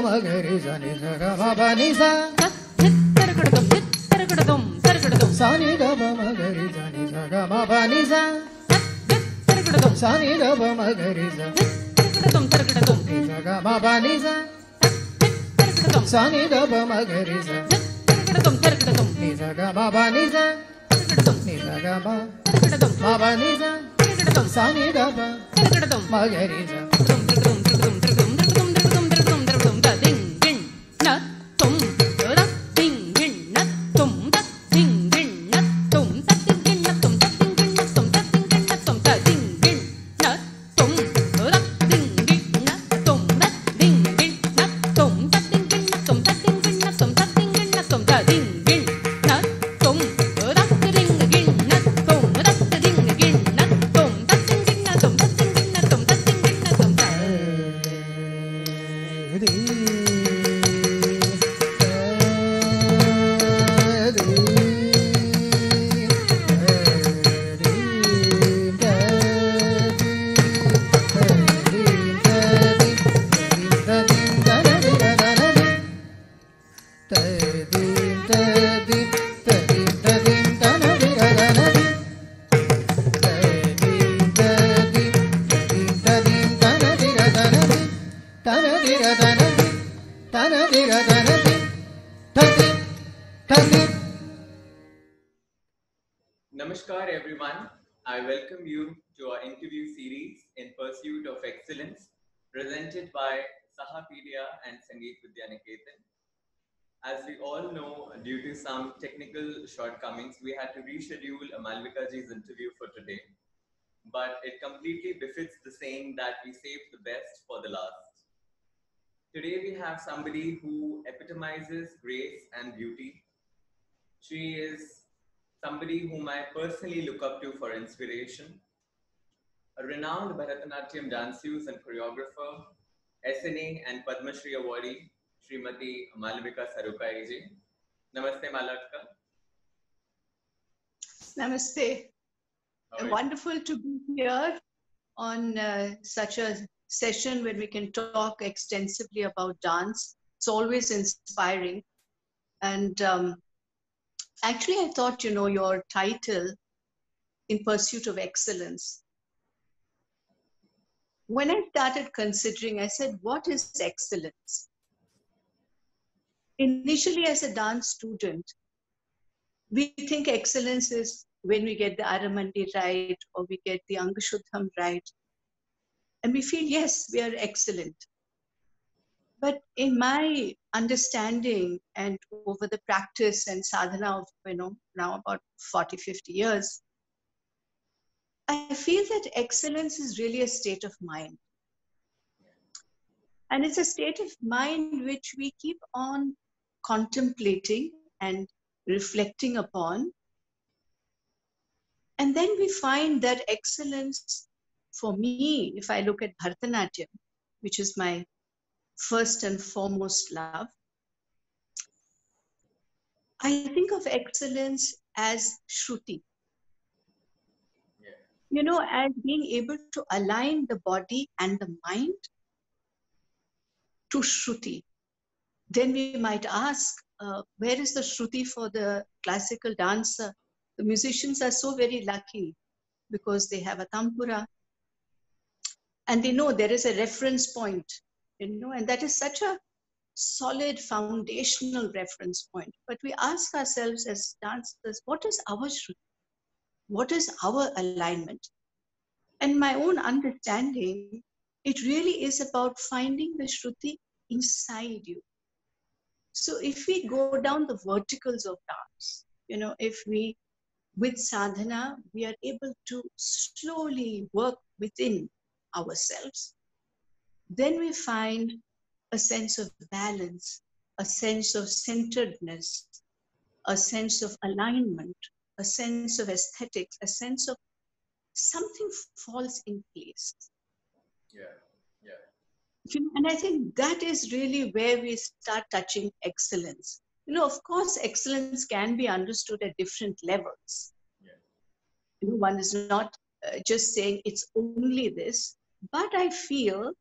magari sa ni sa ga ma pa ni sa sa ni da ba magari sa ni sa ga ma pa ni sa sa ni da ba magari sa ni sa ga ma pa ni sa sa ni da ba magari sa ni sa ga ma pa ni sa ni sa ga ma pa ni sa sa ni da ba magari sa Namaskar everyone. I welcome you to our interview series in pursuit of excellence presented by Sahapedia and Sangeet Niketan. As we all know, due to some technical shortcomings, we had to reschedule Malavika ji's interview for today. But it completely befits the saying that we save the best for the last. Today we have somebody who epitomizes grace and beauty. She is somebody whom I personally look up to for inspiration. A renowned Bharatanatyam dancer and choreographer, SNA and Padma Shri awardee, Srimati Malavika Sarukkai ji. Namaste Malavika. Namaste. Wonderful to be here on such a session where we can talk extensively about dance. It's always inspiring. And actually, I thought, your title, In Pursuit of Excellence. When I started considering, I said, what is excellence? Initially, as a dance student, we think excellence is when we get the Aramandi right or we get the Angashuddham right. And we feel, yes, we are excellent. But in my understanding and over the practice and sadhana of, now about 40, 50 years, I feel that excellence is really a state of mind. And it's a state of mind which we keep on contemplating and reflecting upon. And then we find that excellence, for me, if I look at Bharatanatyam, which is my first and foremost love, I think of excellence as Shruti. As being able to align the body and the mind to Shruti. Then we might ask, where is the Shruti for the classical dancer? The musicians are so very lucky because they have a tampura and they know there is a reference point, and that is such a solid foundational reference point. But we ask ourselves as dancers, what is our Shruti? What is our alignment? And my own understanding, it really is about finding the Shruti inside you. So if we go down the verticals of dance, if we, with sadhana, we are able to slowly work within ourselves, then we find a sense of balance, a sense of centeredness, a sense of alignment, a sense of aesthetics, a sense of something falls in place. And I think that is really where we start touching excellence. Of course, excellence can be understood at different levels. One is not just saying it's only this, but I feel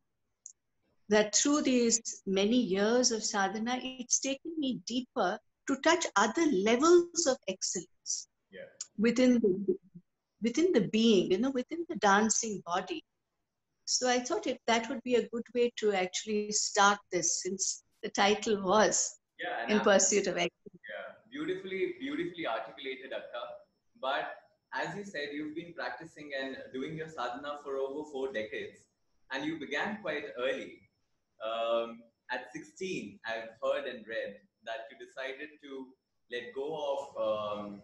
that through these many years of sadhana, it's taken me deeper to touch other levels of excellence Yeah. within the being, within the dancing body. So I thought that would be a good way to actually start this, since the title was Yeah, and In Pursuit of Excellence. yeah, beautifully articulated, Akka. But as you said, you've been practicing and doing your sadhana for over 4 decades, and you began quite early. At 16, I've heard and read that you decided to let go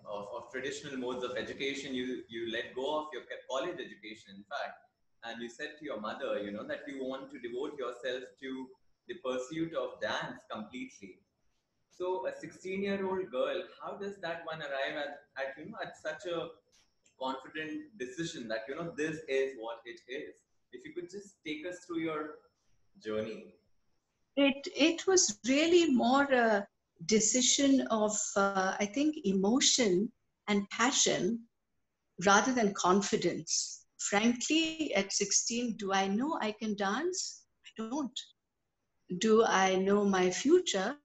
of traditional modes of education. You let go of your college education, in fact, and you said to your mother, that you want to devote yourself to the pursuit of dance completely. So a 16-year-old girl, how does that one arrive at such a confident decision that this is what it is? If you could just take us through your journey. It was really more a decision of, I think, emotion and passion rather than confidence. Frankly, at 16, do I know I can dance? I don't. Do I know my future?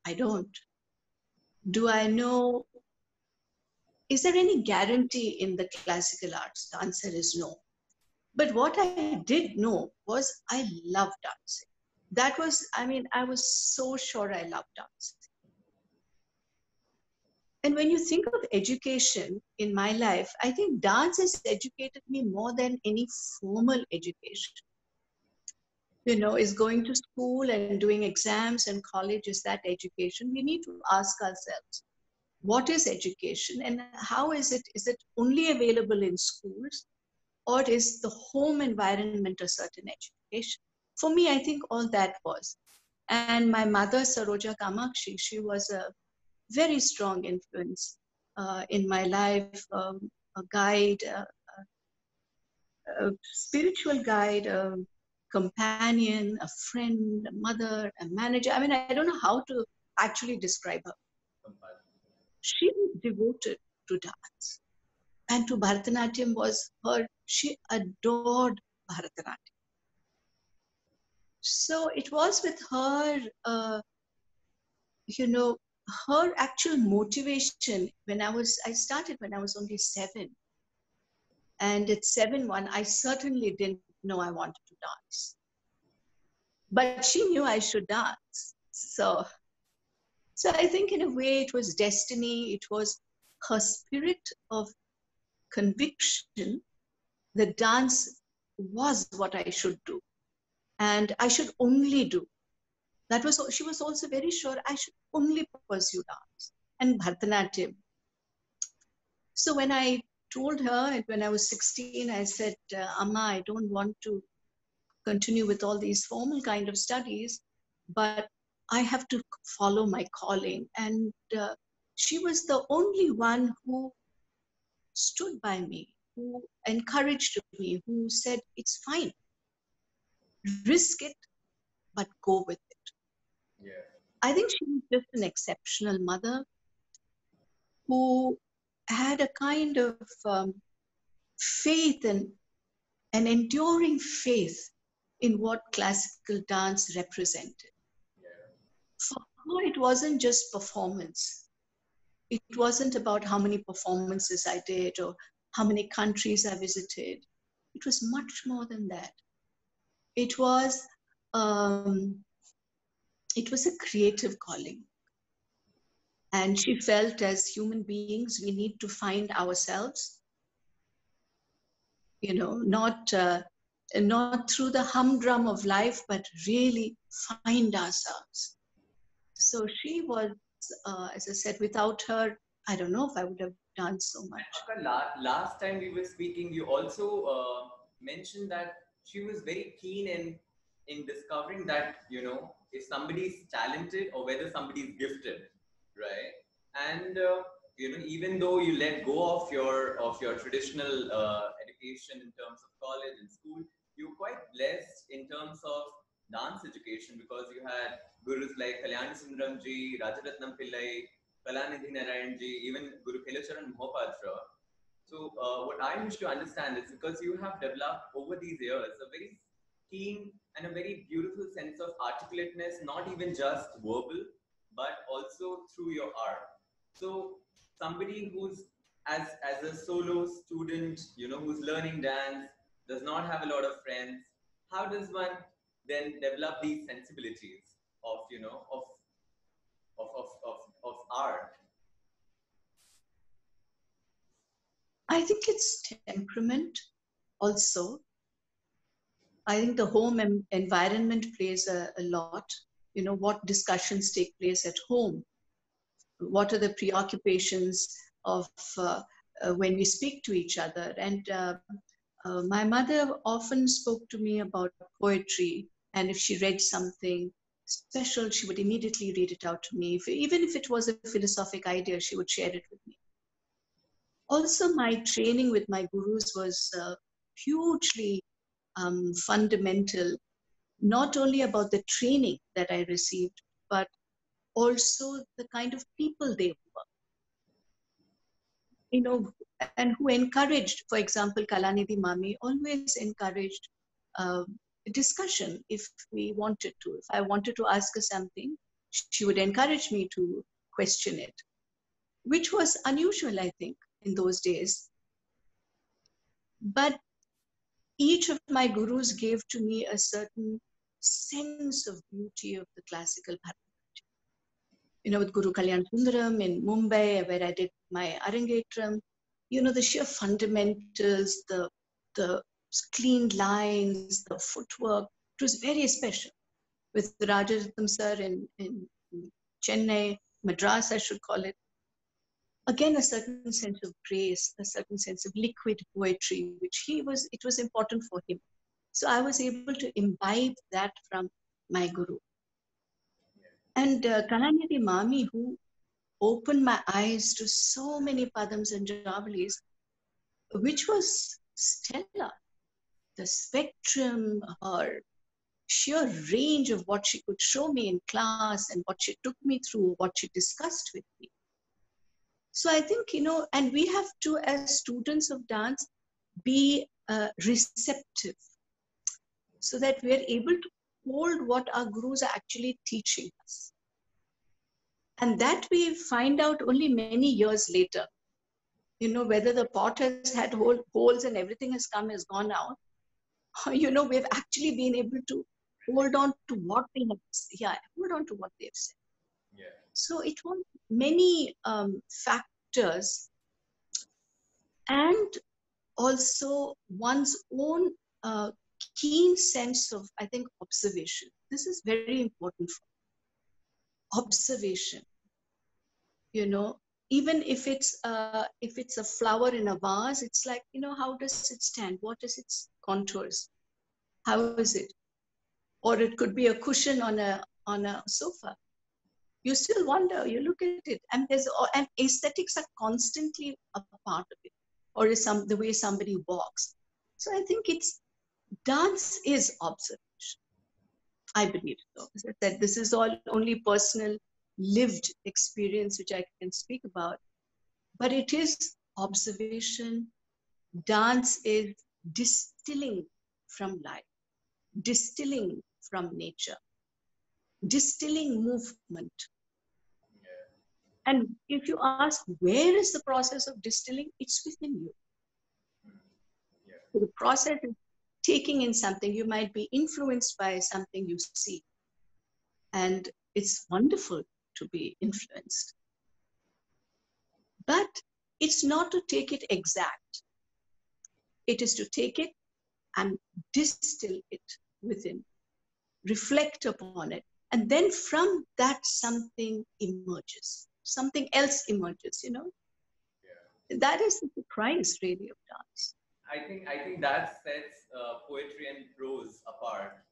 I don't. Do I know, is there any guarantee in the classical arts? The answer is no. But what I did know was I loved dancing. That was, I was so sure I loved dancing. And when you think of education in my life, I think dance has educated me more than any formal education. Is going to school and doing exams and college, is that education? We need to ask ourselves, what is education and how is it? Is it only available in schools, or is the home environment a certain education? For me, I think all that was. And my mother, Saroja Kamakshi, she was a very strong influence in my life, a guide, a spiritual guide, a companion, a friend, a mother, a manager. I don't know how to actually describe her. She was devoted to dance. And to Bharatanatyam was she adored Bharatanatyam. So it was with her, her actual motivation I started when I was only 7. And at 7, I certainly didn't know I wanted to dance. But she knew I should dance. So I think in a way it was destiny. It was her spirit of conviction that dance was what I should do. And I should only do. She was also very sure I should only pursue dance and Bharatanatyam. So when I told her, when I was 16, I said, Amma, I don't want to continue with all these formal kind of studies, but I have to follow my calling. And she was the only one who stood by me, who encouraged me, who said, it's fine, risk it, but go with it. Yeah. I think she was just an exceptional mother who had a kind of faith and an enduring faith in what classical dance represented. Yeah. For her, it wasn't just performance. It wasn't about how many performances I did or how many countries I visited. It was much more than that. It was um, it was a creative calling. And she felt as human beings, we need to find ourselves, not through the humdrum of life, but really find ourselves. So she was, as I said, without her, I don't know if I would have done so much. Last time we were speaking, you also mentioned that she was very keen in discovering that if somebody's talented or whether somebody's gifted, right? And even though you let go of your traditional education in terms of college and school, you're quite blessed in terms of dance education because you had gurus like Kalyani Sundaram ji, Rajaratnam Pillai, Kalanidhi Narayan ji, even Guru Kelacharan Mohapatra. So what I wish to understand is because you have developed over these years a very keen and a very beautiful sense of articulateness, not even just verbal, but also through your art. So somebody who's as a solo student, who's learning dance, does not have a lot of friends, how does one then develop these sensibilities of, of art? I think it's temperament also. I think the home environment plays a lot. What discussions take place at home? What are the preoccupations of when we speak to each other? And my mother often spoke to me about poetry, and if she read something special, she would immediately read it out to me. Even if it was a philosophic idea, she would share it with me. Also, my training with my gurus was hugely fundamental, not only about the training that I received, but also the kind of people they were, and who encouraged, for example, Kalanidhi Mami always encouraged uh, discussion if we wanted to. If I wanted to ask her something, she would encourage me to question it, which was unusual, I think, in those days. But each of my gurus gave to me a certain sense of beauty of the classical Bharatanatyam. With Guru Kalyan Sundaram in Mumbai, where I did my Arangetram, the sheer fundamentals, the clean lines, the footwork, it was very special. With Rajaratnam sir in Chennai, Madras, I should call it, again, a certain sense of grace, a certain sense of liquid poetry, it was important for him. So I was able to imbibe that from my guru. And Kalanidhi Mami, who opened my eyes to so many padams and javalis, which was stellar. The spectrum, her sheer range of what she could show me in class and what she took me through, what she discussed with me. So I think, and we have to, as students of dance, be receptive so that we are able to hold what our gurus are actually teaching us. And that we find out only many years later, whether the pot has had holes and everything has gone out, we've actually been able to hold on to what they have said. Yeah, hold on to what they've said. Yeah. So it was many factors, and also one's own keen sense of, I think, observation. This is very important for observation. Even if it's a flower in a vase, it's like, how does it stand? What is its contours? How is it? Or it could be a cushion on a sofa. You still wonder, you look at it, and and aesthetics are constantly a part of it, or is the way somebody walks. So I think dance is observation. I believe so. As I said, this is all only personal, lived experience which I can speak about, but it is observation. Dance is distilling from life, distilling from nature, distilling movement. And if you ask, where is the process of distilling? It's within you. So the process is taking in something. You might be influenced by something you see. And it's wonderful to be influenced. But it's not to take it exact. It is to take it and distill it within, reflect upon it. And then from that, something emerges. Something else emerges, Yeah. That is the surprise, really, of dance. I think that sets poetry and prose apart.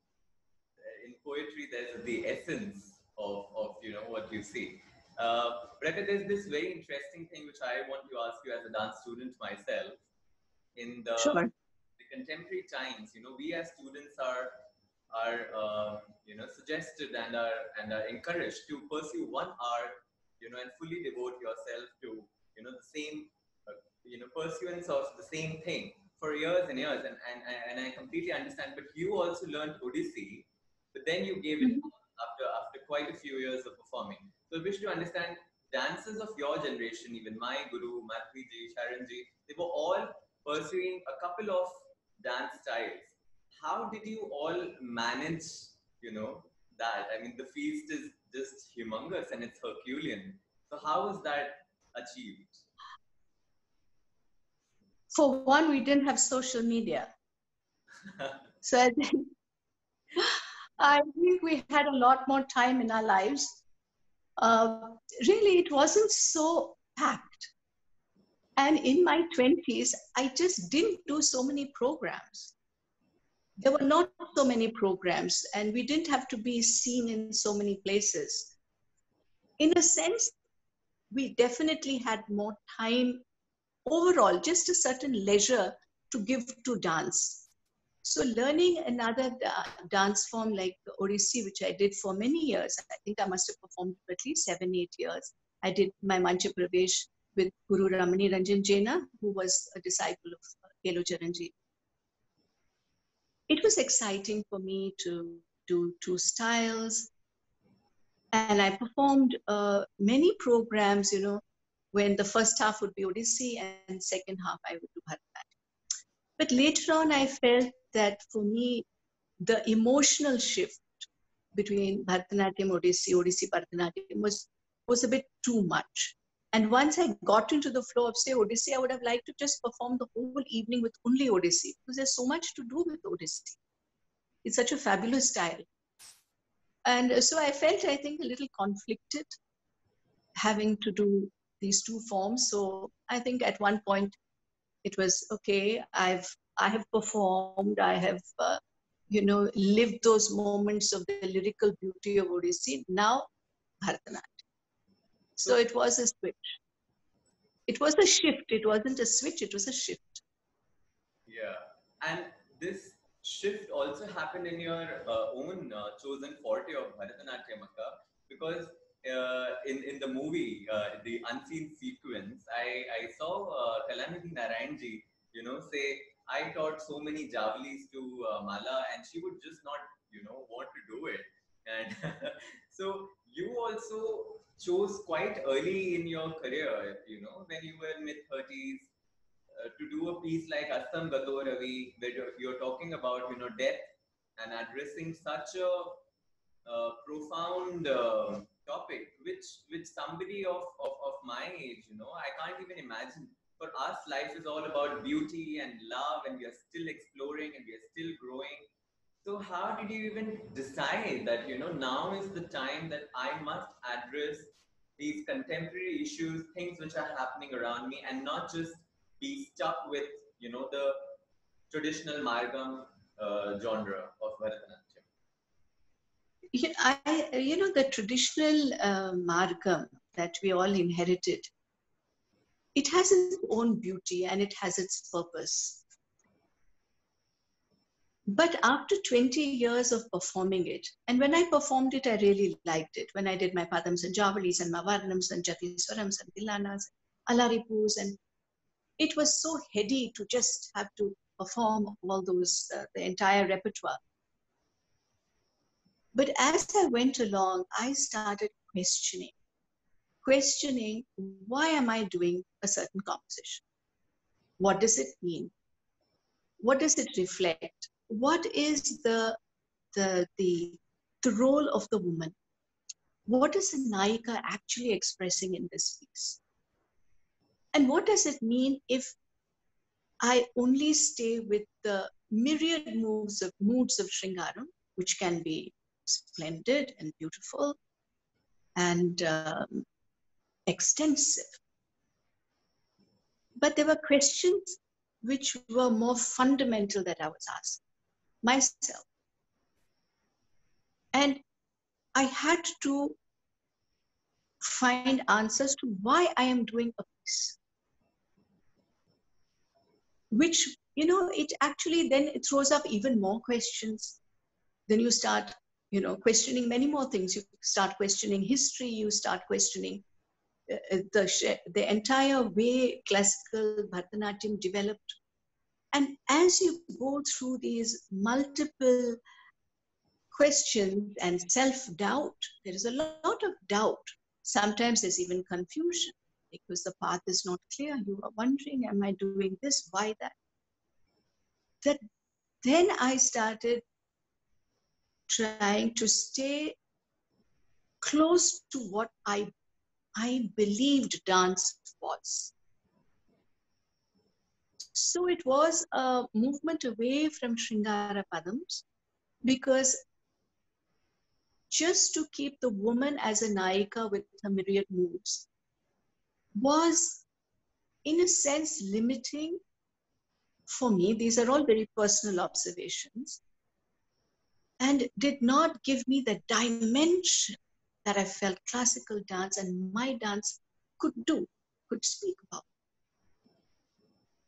In poetry, there's the essence of what you see. Rebecca, there's this very interesting thing which I want to ask you as a dance student myself. In Sure. the contemporary times, we as students are suggested and are encouraged to pursue one art, and fully devote yourself to the same pursuance of the same thing for years and years, and I completely understand. But you also learned Odissi, but then you gave it after quite a few years of performing. So I wish to understand dancers of your generation, even my guru, Madhurji, Sharanji, they were all pursuing a couple of dance styles. How did you all manage, that? I mean, the feast is just humongous and it's Herculean. So how was that achieved? For one, we didn't have social media. So I think we had a lot more time in our lives. Really, it wasn't so packed. And in my 20s, I just didn't do so many programs. There were not so many programs, and we didn't have to be seen in so many places. In a sense, we definitely had more time overall, just a certain leisure to give to dance. So learning another dance form like Odissi, which I did for many years, I think I must have performed for at least 7-8 years. I did my Mancha Pravesh with Guru Ramani Ranjan Jaina, who was a disciple of Kelo Charanji. It was exciting for me to do two styles. And I performed many programs, when the first half would be Odissi and second half I would do Bharatanatyam. But later on, I felt that for me, the emotional shift between Bharatanatyam, Odissi, Bharatanatyam was a bit too much. And once I got into the flow of, say, Odissi, I would have liked to just perform the whole evening with only Odissi, because there's so much to do with Odissi. It's such a fabulous style. And so I felt, I think, a little conflicted having to do these two forms. So I think at one point it was, okay, I have performed, I have, lived those moments of the lyrical beauty of Odissi. Now, Bharatanatyam. So it was a switch. It was a shift. It wasn't a switch, it was a shift. Yeah. And this shift also happened in your own chosen forte of Bharatanatyam, because in the movie, the unseen sequence, I saw Kalamiti Narayanji, say, I taught so many javalis to Mala, and she would just not, want to do it. And so you also chose quite early in your career, when you were in mid-30s, to do a piece like Astam Gato Ravi, where you're talking about, death and addressing such a profound topic, which somebody of my age, I can't even imagine. For us, life is all about beauty and love, and we are still exploring and we are still growing. So how did you even decide that, now is the time that I must address these contemporary issues, things which are happening around me, and not just be stuck with, the traditional Margam genre of Bharatanatyam? The traditional Margam that we all inherited, it has its own beauty and it has its purpose. But after 20 years of performing it, and when I performed it, I really liked it. When I did my Padams and Javalis and Mavarnams and Jatiswarams and Tillanas, Alaripus, and it was so heady to just have to perform all those, the entire repertoire. But as I went along, I started questioning why am I doing a certain composition? What does it mean? What does it reflect? What is the role of the woman? What is the Nayika actually expressing in this piece? And what does it mean if I only stay with the myriad moods of Shringaram, which can be splendid and beautiful and extensive? But there were questions which were more fundamental that I was asking myself. And I had to find answers to why I am doing a piece. Which, it actually then it throws up even more questions. Then you start, questioning many more things. You start questioning history, you start questioning the entire way classical Bharatanatyam developed. And as you go through these multiple questions and self-doubt, there is a lot of doubt. Sometimes there's even confusion because the path is not clear. You are wondering, am I doing this? Why that? Then I started trying to stay close to what I believed dance was. So it was a movement away from Shringara Padams, because just to keep the woman as a Nayika with her myriad moves was, in a sense, limiting for me. These are all very personal observations, and did not give me the dimension that I felt classical dance and my dance could do, could speak about.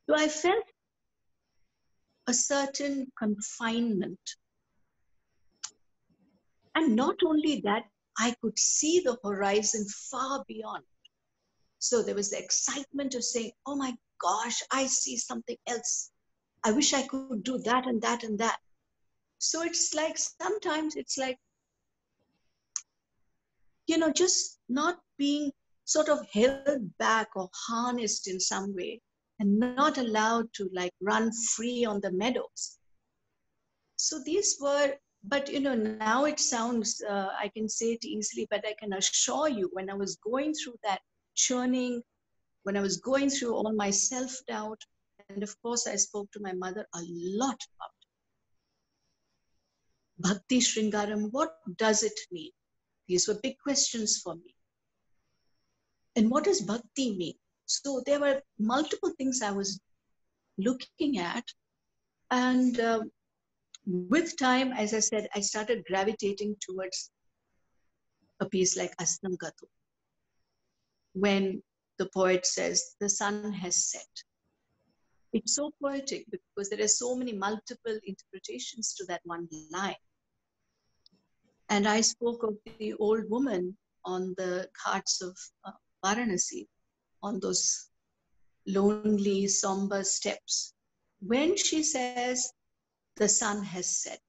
So I felt a certain confinement. And not only that, I could see the horizon far beyond. So there was the excitement of saying, oh my gosh, I see something else. I wish I could do that and that and that. So it's like, sometimes it's like, just not being sort of held back or harnessed in some way and not allowed to like run free on the meadows. So these were, but now it sounds, I can say it easily, but I can assure you, when I was going through that churning, when I was going through all my self-doubt, and of course I spoke to my mother a lot about Bhakti Shringaram, what does it mean? These were big questions for me. And what does Bhakti mean? So there were multiple things I was looking at, and with time, as I said, I started gravitating towards a piece like Asnam Gato, when the poet says, the sun has set. It's so poetic because there are so many multiple interpretations to that one line. And I spoke of the old woman on the ghats of Varanasi, on those lonely, somber steps. When she says, the sun has set,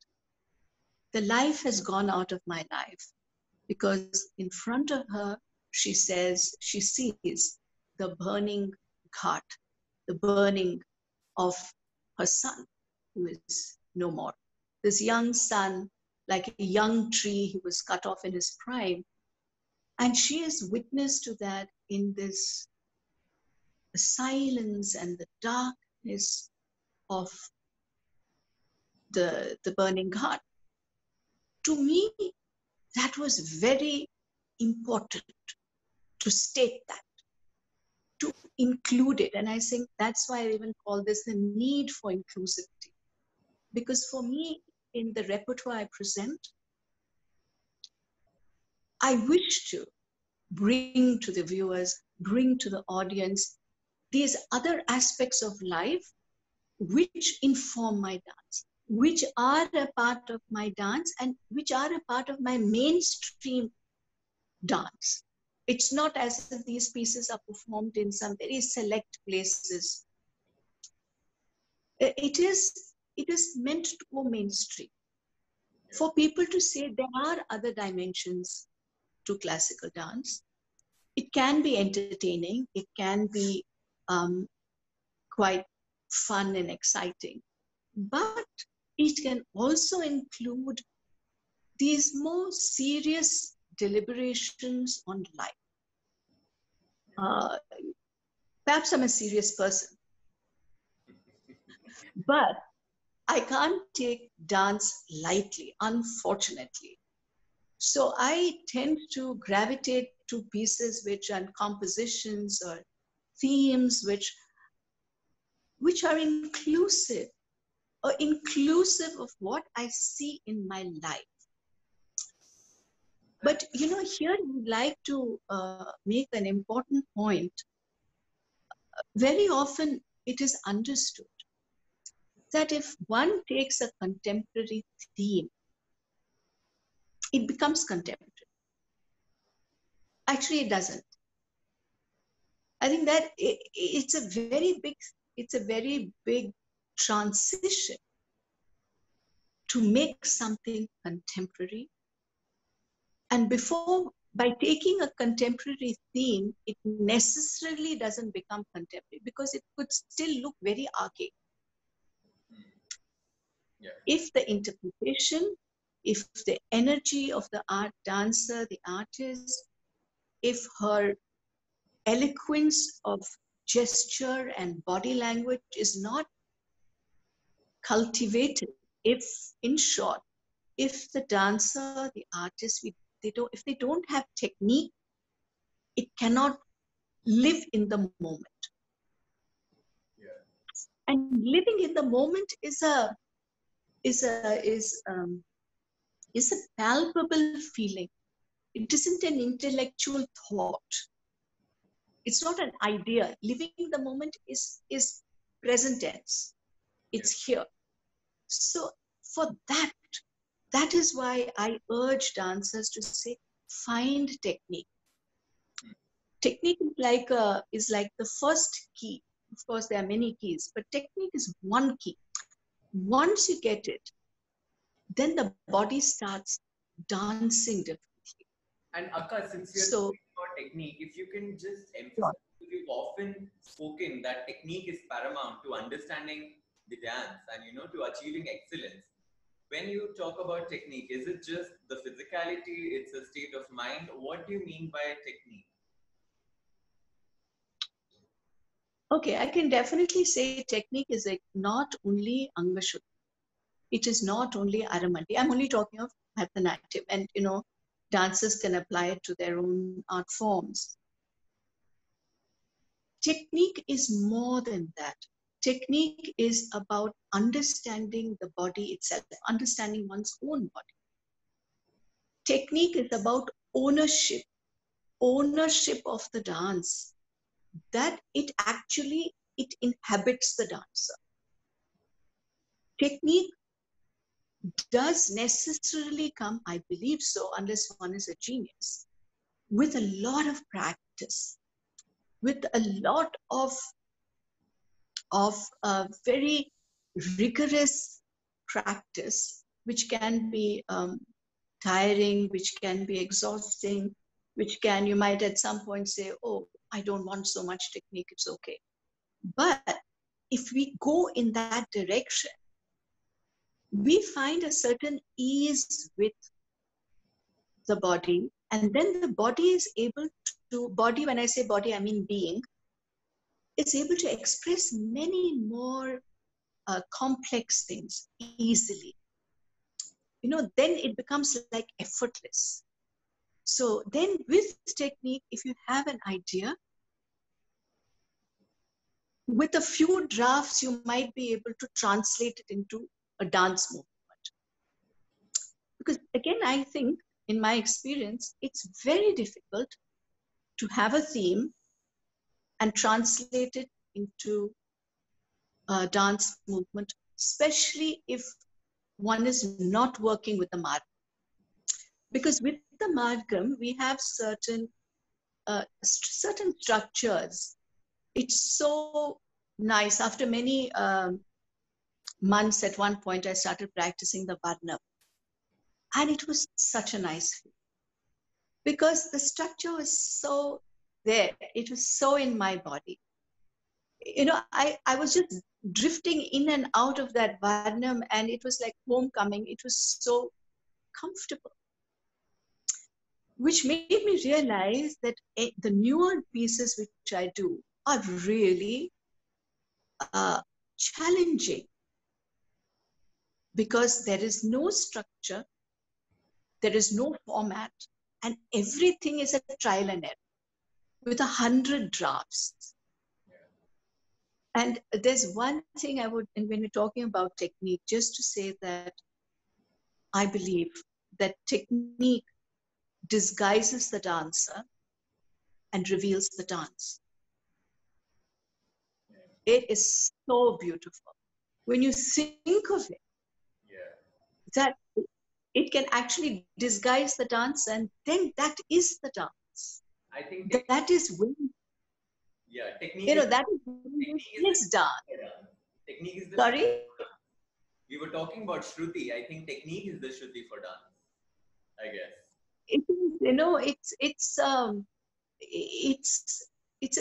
the life has gone out of my life, because in front of her, she says, she sees the burning ghat, the burning of her son, who is no more. This young son, like a young tree, he was cut off in his prime. And she is witness to that in this silence and the darkness of the burning ghat. To me, that was very important to state that, to include it. And I think that's why I even call this the need for inclusivity. Because for me, in the repertoire I present, I wish to bring to the viewers, bring to the audience, these other aspects of life which inform my dance, which are a part of my dance and which are a part of my mainstream dance. It's not as if these pieces are performed in some very select places. It is meant to go mainstream, for people to say there are other dimensions to classical dance. It can be entertaining, it can be quite fun and exciting, but it can also include these more serious deliberations on life. Perhaps I'm a serious person, but I can't take dance lightly, unfortunately. So I tend to gravitate to pieces which are compositions or themes which are inclusive, or inclusive of what I see in my life. But here we'd like to make an important point. Very often it is understood that if one takes a contemporary theme, it becomes contemporary. Actually, it doesn't. I think that it's a very big transition to make something contemporary. And by taking a contemporary theme, it necessarily doesn't become contemporary because it could still look very archaic. Yeah. If the interpretation, if the energy of the art dancer, the artist, if her eloquence of gesture and body language is not cultivated, if, in short, if the dancer, the artist, if they don't have technique, it cannot live in the moment. Yeah. And living in the moment is a palpable feeling. It isn't an intellectual thought. It's not an idea. Living in the moment is present tense. It's here. So for that is why I urge dancers to say, find technique. Technique is like the first key. Of course, there are many keys, but technique is one key. Once you get it, then the body starts dancing differently. And Akka, since you're So, talking about technique, if you can just emphasize, you've often spoken that technique is paramount to understanding the dance and to achieving excellence. When you talk about technique, is it just the physicality? It's a state of mind. What do you mean by technique? okay, I can definitely say technique is like not only Angashuddhi. It is not only Aramandi. I'm only talking of Bharatanatyam, and dancers can apply it to their own art forms. Technique is more than that. Technique is about understanding the body itself, understanding one's own body. Technique is about ownership of the dance, that it inhabits the dancer. Technique does necessarily come, I believe so, unless one is a genius, with a lot of practice, with a lot of very rigorous practice, which can be tiring, which can be exhausting, you might at some point say, oh, I don't want so much technique, it's okay. But if we go in that direction, we find a certain ease with the body, and then the body is able to, when I say body, I mean being, is able to express many more complex things easily. Then it becomes like effortless. So then with technique, if you have an idea, with a few drafts, you might be able to translate it into a dance movement. Because again, I think in my experience, it's very difficult to have a theme and translate it into a dance movement, especially if one is not working with the margam. Because with the margam, we have certain structures. It's so nice. After many months, at one point, I started practicing the Varnam. And it was such a nice feeling. Because the structure was so there. It was so in my body. I was just drifting in and out of that Varnam, and it was like homecoming. It was so comfortable, which made me realize that the newer pieces which I do are really challenging, because there is no structure, there is no format, and everything is a trial and error with 100 drafts. And there's one thing I would, and when we're talking about technique, just to say that I believe that technique disguises the dancer and reveals the dance. It is so beautiful. When you think of it, that it can actually disguise the dance, and then that is the dance. I think that is when, technique that is dance. Technique technique is the Sorry? We were talking about Shruti. I think technique is the Shruti for dance, I guess. It is, you know, it's it's a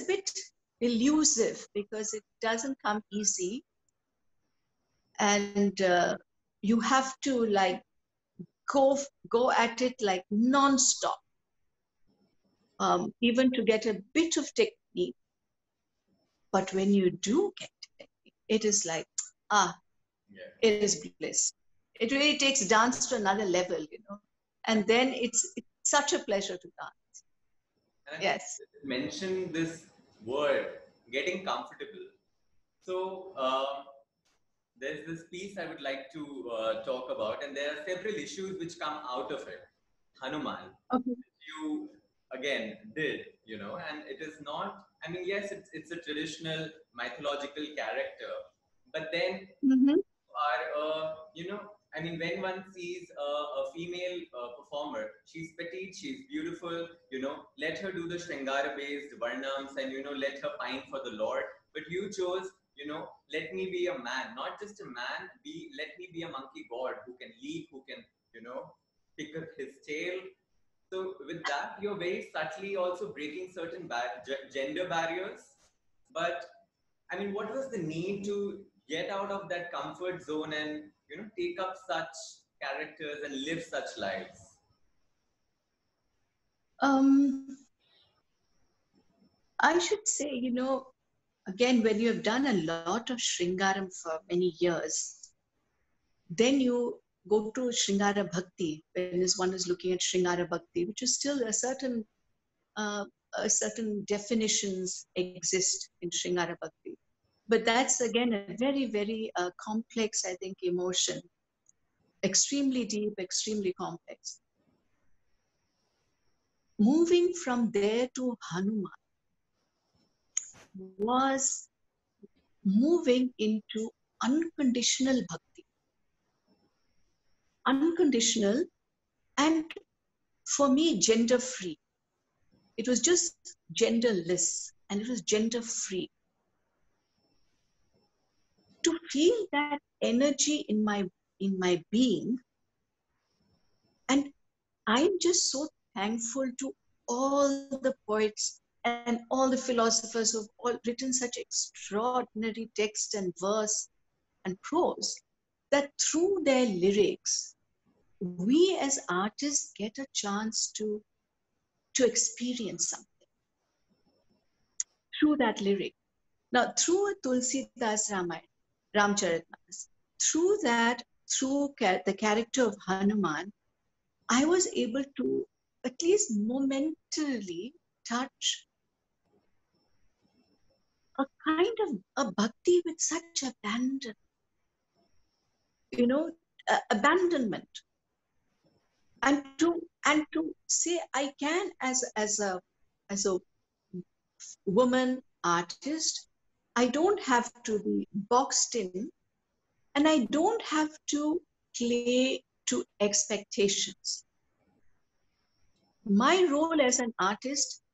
bit elusive because it doesn't come easy, and you have to like go at it like non-stop, even to get a bit of technique. But when you do get technique, it is like, it is bliss. It really takes dance to another level, you know. And then it's such a pleasure to dance. And Yes. mention this word, getting comfortable. So there's this piece I would like to talk about, and there are several issues which come out of it. Hanuman, Okay. you again did, you know, and it is not. I mean, yes, it's a traditional mythological character, but then Mm-hmm. you know, I mean, when one sees a female performer, she's petite, she's beautiful, you know, let her do the Shringara-based Varnams and, you know, let her pine for the Lord. But you chose, you know, let me be a man, not just a man, let me be a monkey god who can leap, who can, you know, pick up his tail. So with that, you're very subtly also breaking certain gender barriers. But I mean, what was the need to get out of that comfort zone and, you know, take up such characters and live such lives? I should say, you know, again, when you have done a lot of Shringaram for many years, then you go to Shringara Bhakti, when one is looking at Shringara Bhakti, which is still certain definitions exist in Shringara Bhakti. But that's again a very, very complex, I think, emotion. Extremely deep, extremely complex. Moving from there to Hanuman was moving into unconditional bhakti. Unconditional, and for me, gender free. It was just genderless and it was gender free. To feel that energy in my being, and I'm just so thankful to all the poets and all the philosophers who've all written such extraordinary text and verse and prose, that through their lyrics, we as artists get a chance to experience something through that lyric. Now, through a Tulsidas Ramayana, Ramcharitmanas, through the character of Hanuman, I was able to at least momentarily touch a kind of a bhakti with such abandon, you know, abandonment, and to say I can as a woman artist, I don't have to be boxed in, and I don't have to play to expectations. My role as an artist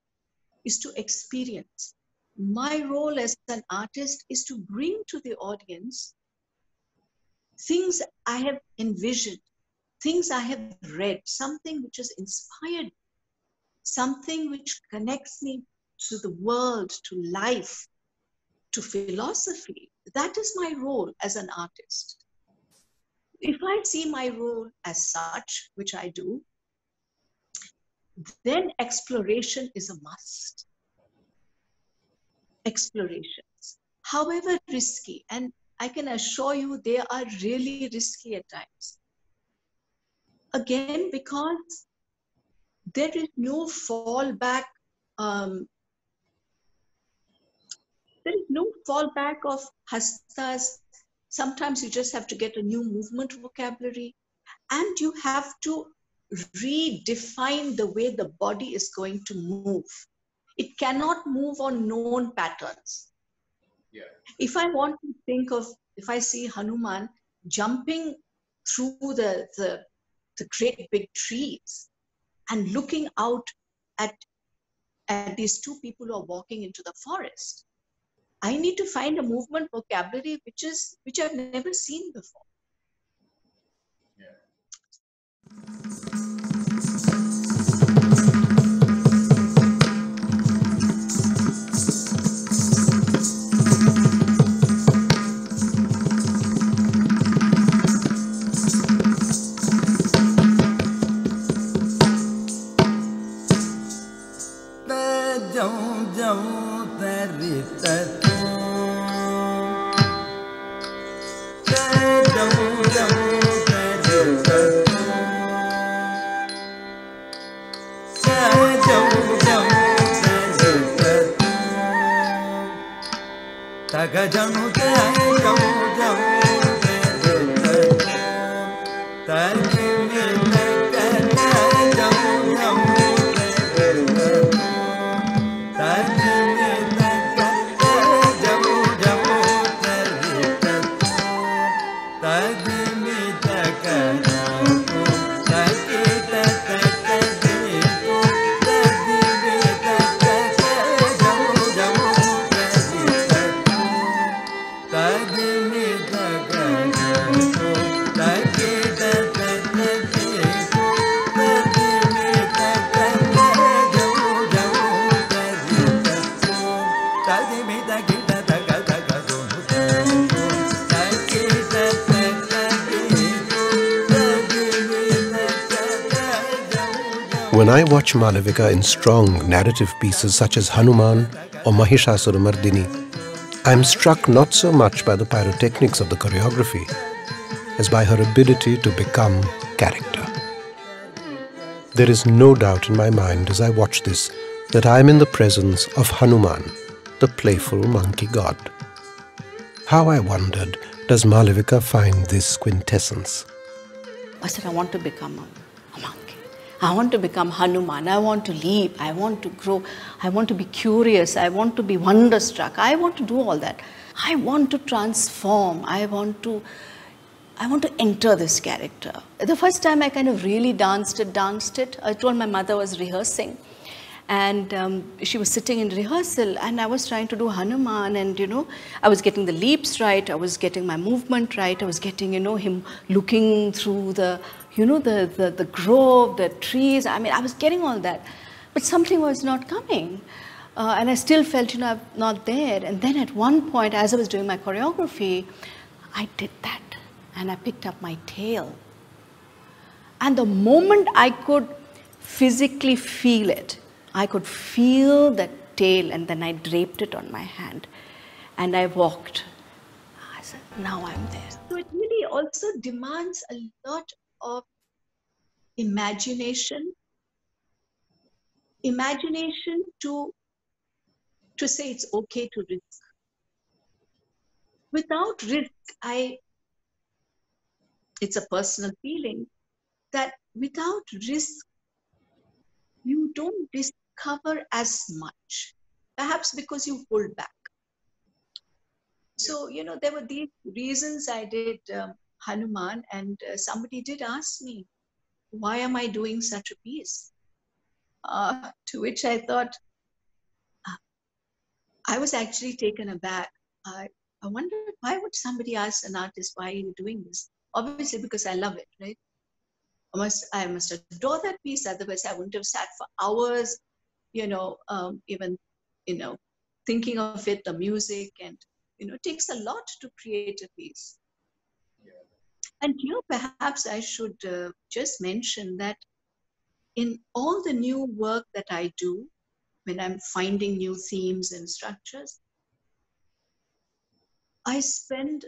is to experience. My role as an artist is to bring to the audience things I have envisioned, things I have read, something which has inspired, something which connects me to the world, to life, to philosophy. That is my role as an artist. If I see my role as such, which I do, then exploration is a must. Explorations, however risky, and I can assure you they are really risky at times. Again, because there is no fallback. There is no fallback of hastas. Sometimes you just have to get a new movement vocabulary, and you have to redefine the way the body is going to move. It cannot move on known patterns. Yeah. If I want to think of, if I see Hanuman jumping through the great big trees and looking out at these two people who are walking into the forest, I need to find a movement vocabulary which I've never seen before. When I watch Malavika in strong narrative pieces such as Hanuman or Mahishasuramardini, I am struck not so much by the pyrotechnics of the choreography as by her ability to become character. There is no doubt in my mind as I watch this that I am in the presence of Hanuman, the playful monkey god. How, I wondered, does Malavika find this quintessence? I said, I want to become a monkey. I want to become Hanuman. I want to leap. I want to grow. I want to be curious. I want to be wonderstruck. I want to do all that. I want to transform. I want to enter this character. The first time I kind of really danced it. I told my mother I was rehearsing. And she was sitting in rehearsal and I was trying to do Hanuman and, I was getting the leaps right. I was getting my movement right. I was getting, him looking through the grove, the trees. I mean, I was getting all that. But something was not coming. And I still felt, I'm not there. And then at one point, as I was doing my choreography, I did that. And I picked up my tail. And the moment I could physically feel it, I could feel that tail, and then I draped it on my hand. And I walked. I said, now I'm there. So it really also demands a lot of imagination. Imagination to say it's okay to risk. Without risk, it's a personal feeling that without risk, you don't discover as much, perhaps because you pulled back. So, there were these reasons I did Hanuman, and somebody did ask me, why am I doing such a piece? To which I thought, I was actually taken aback. I wondered, why would somebody ask an artist, why are you doing this? Obviously, because I love it, right? I must adore that piece, otherwise I wouldn't have sat for hours, even, thinking of it, the music, and, it takes a lot to create a piece. Yeah. And here, perhaps I should just mention that in all the new work that I do, when I'm finding new themes and structures, I spend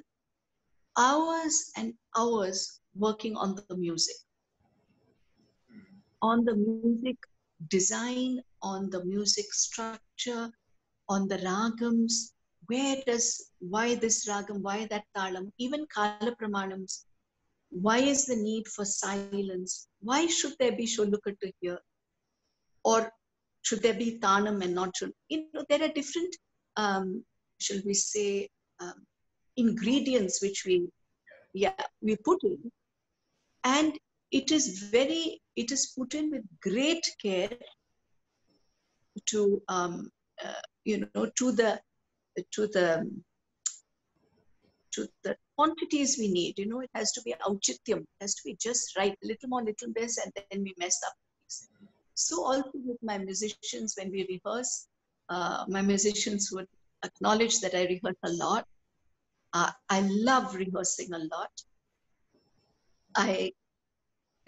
hours and hours working on the music. On the music design, on the music structure, on the ragams, why this ragam, why that talam, even kala pramanams, why is the need for silence? Why should there be sholukattu here? Or should there be tanam and not shul? There are different, shall we say, ingredients which we put in. And it is put in with great care to, to the to the quantities we need. You know, it has to be auchityam. It has to be just right, little more, little less, and then we mess up. So also with my musicians, when we rehearse, my musicians would acknowledge that I rehearse a lot. I love rehearsing a lot.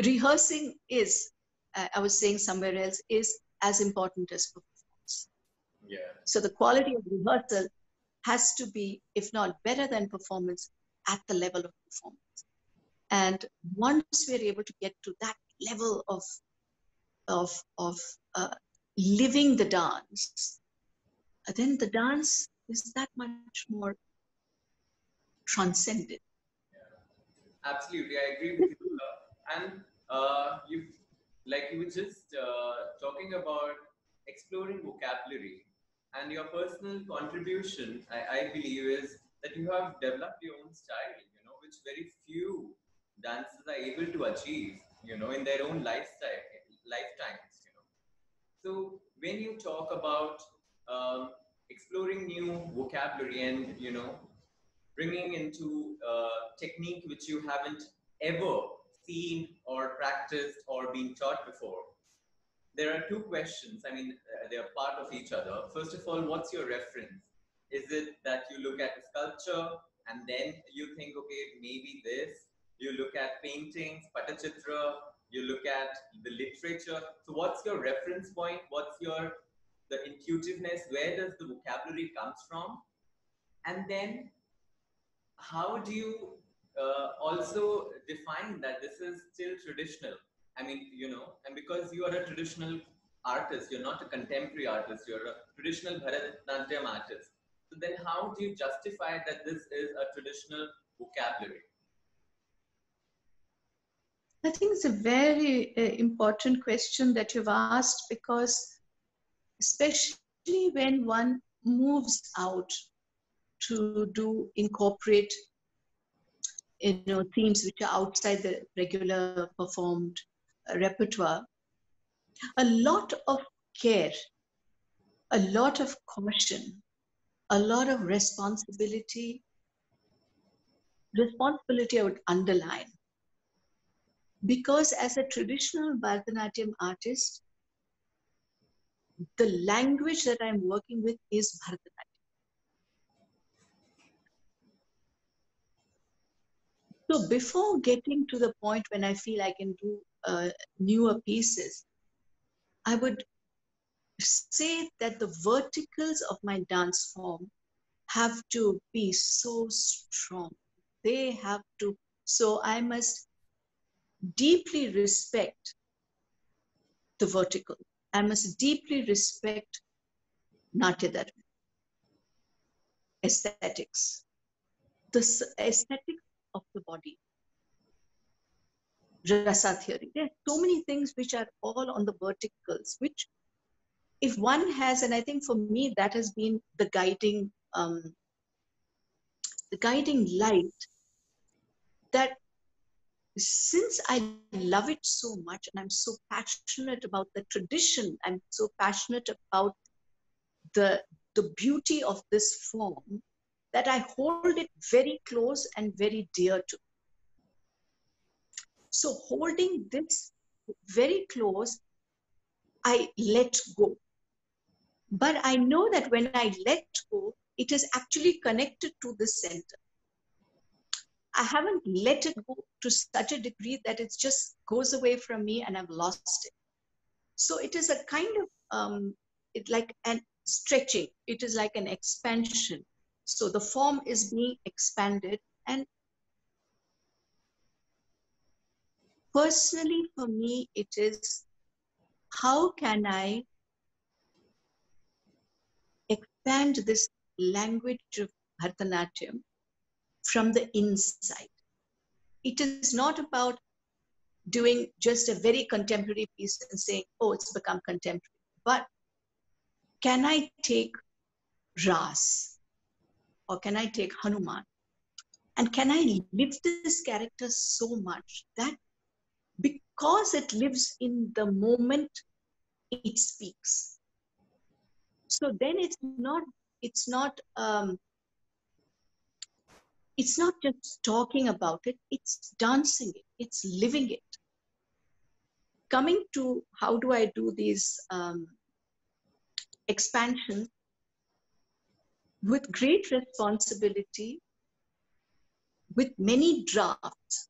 Rehearsing is, I was saying somewhere else, is as important as performance. Yeah. So the quality of rehearsal has to be, if not better than performance, at the level of performance. And once we're able to get to that level of living the dance, then the dance is that much more transcendent. Absolutely, I agree with you. And you were just talking about exploring vocabulary, and your personal contribution, I believe, is that you have developed your own style, which very few dancers are able to achieve, in their own lifetimes. So when you talk about exploring new vocabulary and, bringing into technique which you haven't ever seen or practiced or been taught before, there are two questions. I mean, they are part of each other. First of all, what's your reference? Is it that you look at a sculpture and then you think, okay, maybe this? You look at paintings, patachitra, you look at the literature. So what's your reference point? What's the intuitiveness? Where does the vocabulary comes from? And then how do you also define that this is still traditional? I mean, and because you are a traditional artist, you're not a contemporary artist, you're a traditional Bharatanatyam artist. So then how do you justify that this is a traditional vocabulary? I think it's a very important question that you've asked, because especially when one moves out to incorporate themes which are outside the regular performed repertoire, a lot of care, a lot of caution, a lot of responsibility I would underline. Because as a traditional Bharatanatyam artist, the language that I'm working with is Bharatanatyam. So before getting to the point when I feel I can do newer pieces, I would say that the verticals of my dance form have to be so strong. They have to, so I must deeply respect the vertical. I must deeply respect Natyadharma, aesthetics, the aesthetics of the body, rasa theory. There are so many things which are all on the verticals, which if one has, and I think for me that has been the guiding light, that since I love it so much and I'm so passionate about the tradition, I'm so passionate about the beauty of this form, that I hold it very close and very dear to. So holding this very close, I let go. But I know that when I let go, it is actually connected to the center. I haven't let it go to such a degree that it just goes away from me and I've lost it. So it is a kind of, like an stretching. It is like an expansion. So the form is being expanded. And personally for me, it is, how can I expand this language of Bharatanatyam from the inside? It is not about doing just a very contemporary piece and saying, oh, it's become contemporary. But can I take Ras, or can I take Hanuman? And can I live this character so much that because it lives in the moment, it speaks. So then it's not it's not just talking about it, it's dancing it, it's living it. Coming to how do I do these expansions, with great responsibility, with many drafts.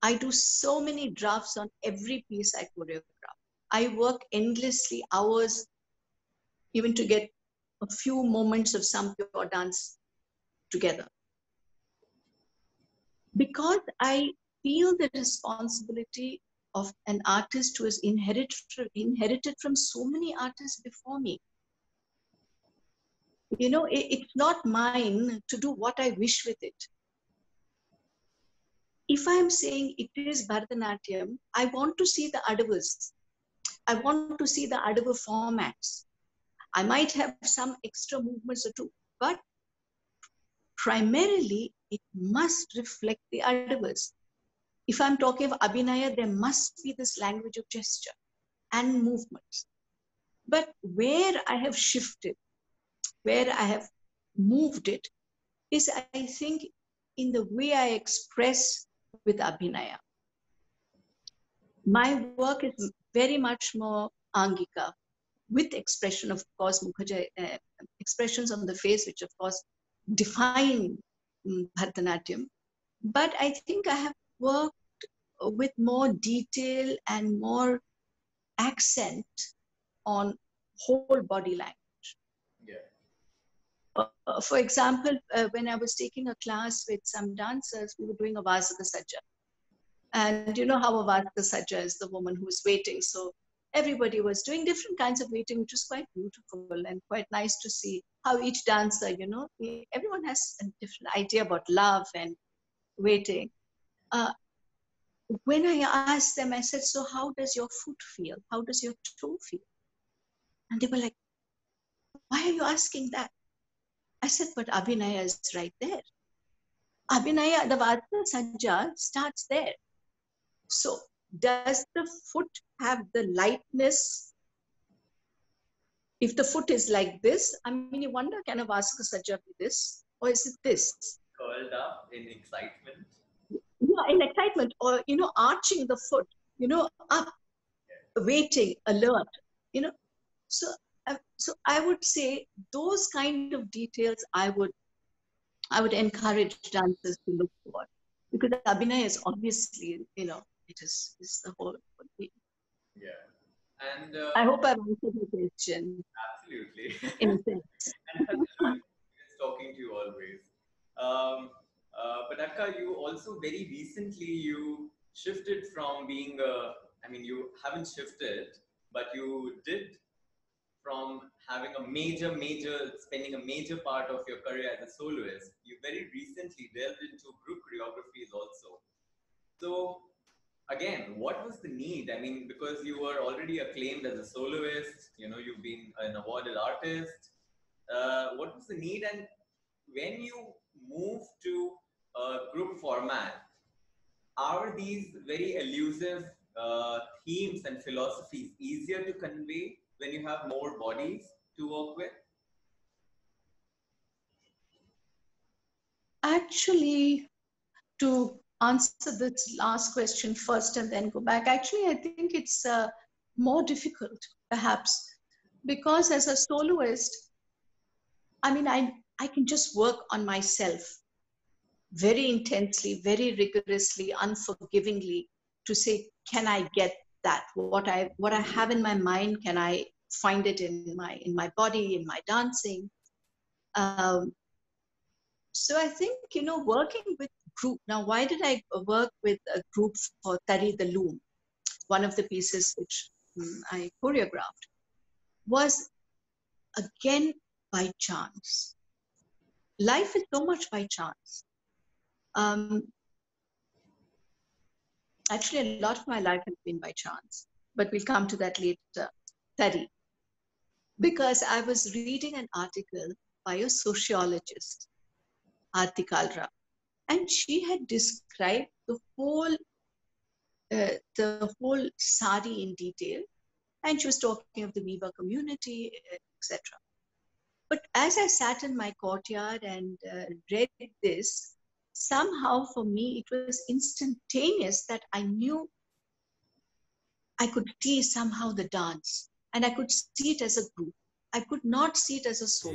I do so many drafts on every piece I choreograph. I work endlessly, hours, even to get a few moments of some pure dance together. Because I feel the responsibility of an artist who has inherited from so many artists before me. You know, it's not mine to do what I wish with it. If I'm saying it is Bharatanatyam, I want to see the adavas. I want to see the adava formats. I might have some extra movements or two, but primarily it must reflect the adavas. If I'm talking of Abhinaya, there must be this language of gesture and movements. But where I have shifted, where I have moved it, is I think in the way I express with Abhinaya. My work is very much more Angika, with expression, of course, Mukherjee, expressions on the face, which of course define Bharatanatyam. But I think I have worked with more detail and more accent on whole body language. Yeah. For example, when I was taking a class with some dancers, we were doing a Vasaka Sajja. And you know how a Vasaka Sajja is the woman who's waiting. So everybody was doing different kinds of waiting, which was quite beautiful and quite nice to see how each dancer, you know, everyone has a different idea about love and waiting. When I asked them, I said, so how does your foot feel? How does your toe feel? And they were like, why are you asking that? I said, but Abhinaya is right there. Abhinaya, the Vasaka Sajja starts there. So does the foot have the lightness? If the foot is like this, I mean, you wonder, can a Vasaka Sajja be this? Or is it this? Curled up in excitement. Yeah, in excitement. Or, you know, arching the foot, you know, up, waiting, alert, you know. So I would say those kind of details I would encourage dancers to look for. Because Abhinaya is obviously, you know, it's the whole thing. Yeah. And I hope I've answered the question. absolutely. In a sense. And such a joy talking to you always. But Akka, you also very recently you shifted from being you haven't shifted, but you did from having spending a major part of your career as a soloist. You very recently delved into group choreographies also. So again, what was the need? I mean, because you were already acclaimed as a soloist, you know, you've been an awarded artist. What was the need? And when you move to a group format, are these very elusive themes and philosophies easier to convey when you have more bodies to work with? Actually, to answer this last question first and then go back, actually, I think it's more difficult, perhaps, because as a soloist, I mean, I can just work on myself very intensely, very rigorously, unforgivingly to say, can I get that? What I have in my mind, can I find it in my body, in my dancing? So I think, you know, working with group. Now, why did I work with a group for Tari the Loom? One of the pieces which I choreographed was again by chance. Life is so much by chance. Actually, a lot of my life has been by chance, but we'll come to that later. Tari. Because I was reading an article by a sociologist, Cultre, and she had described the whole sari in detail, and she was talking of the Viva community, etc. But as I sat in my courtyard and read this, somehow for me it was instantaneous that I knew I could see somehow the dance, and I could see it as a group. I could not see it as a solo.